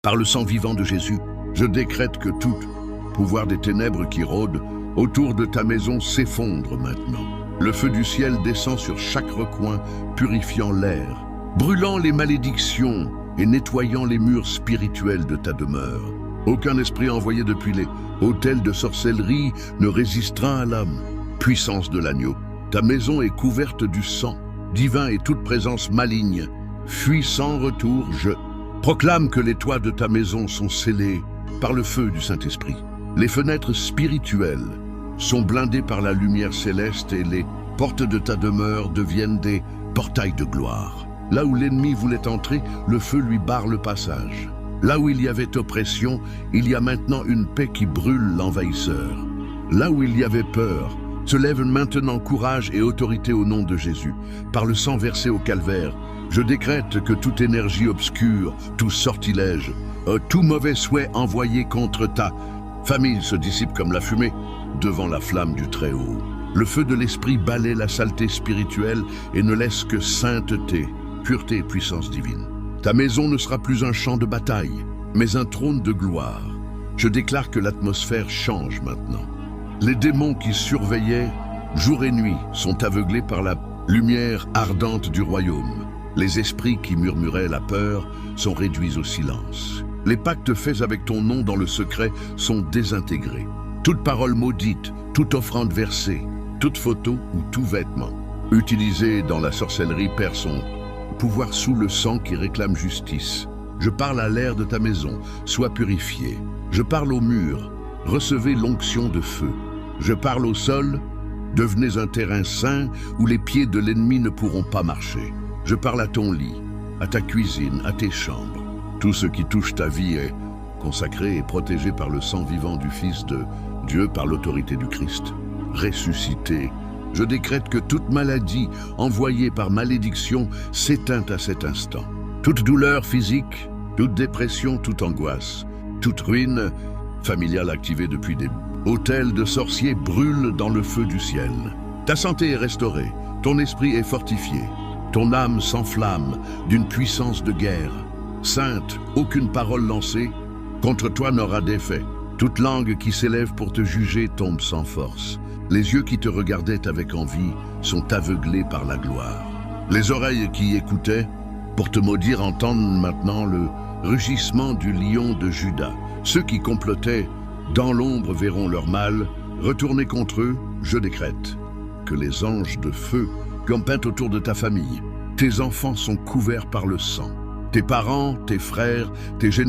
Par le sang vivant de Jésus, je décrète que tout pouvoir des ténèbres qui rôdent autour de ta maison s'effondre maintenant. Le feu du ciel descend sur chaque recoin, purifiant l'air, brûlant les malédictions et nettoyant les murs spirituels de ta demeure. Aucun esprit envoyé depuis les hôtels de sorcellerie ne résistera à la puissance de l'agneau. Ta maison est couverte du sang divin et toute présence maligne fuit sans retour. Je proclame que les toits de ta maison sont scellés par le feu du Saint-Esprit. Les fenêtres spirituelles sont blindées par la lumière céleste et les portes de ta demeure deviennent des portails de gloire. Là où l'ennemi voulait entrer, le feu lui barre le passage. Là où il y avait oppression, il y a maintenant une paix qui brûle l'envahisseur. Là où il y avait peur, se lève maintenant courage et autorité au nom de Jésus. Par le sang versé au calvaire, je décrète que toute énergie obscure, tout sortilège, tout mauvais souhait envoyé contre ta famille se dissipe comme la fumée devant la flamme du Très-Haut. Le feu de l'Esprit balaie la saleté spirituelle et ne laisse que sainteté, pureté et puissance divine. Ta maison ne sera plus un champ de bataille, mais un trône de gloire. Je déclare que l'atmosphère change maintenant. Les démons qui surveillaient jour et nuit sont aveuglés par la lumière ardente du royaume. Les esprits qui murmuraient la peur sont réduits au silence. Les pactes faits avec ton nom dans le secret sont désintégrés. Toute parole maudite, toute offrande versée, toute photo ou tout vêtement utilisé dans la sorcellerie perd son pouvoir sous le sang qui réclame justice. Je parle à l'air de ta maison, sois purifié. Je parle au mur, recevez l'onction de feu. Je parle au sol, devenez un terrain saint où les pieds de l'ennemi ne pourront pas marcher. Je parle à ton lit, à ta cuisine, à tes chambres. Tout ce qui touche ta vie est consacré et protégé par le sang vivant du Fils de Dieu, par l'autorité du Christ. Ressuscité, je décrète que toute maladie envoyée par malédiction s'éteint à cet instant. Toute douleur physique, toute dépression, toute angoisse, toute ruine familiale activée depuis des hôtels de sorciers brûle dans le feu du ciel. Ta santé est restaurée, ton esprit est fortifié, ton âme s'enflamme d'une puissance de guerre. Sainte, aucune parole lancée contre toi n'aura d'effet. Toute langue qui s'élève pour te juger tombe sans force. Les yeux qui te regardaient avec envie sont aveuglés par la gloire. Les oreilles qui écoutaient pour te maudire entendent maintenant le rugissement du lion de Juda. Ceux qui complotaient dans l'ombre verront leur mal. Retournez contre eux, je décrète que les anges de feu campent autour de ta famille. Tes enfants sont couverts par le sang. Tes parents, tes frères, tes générations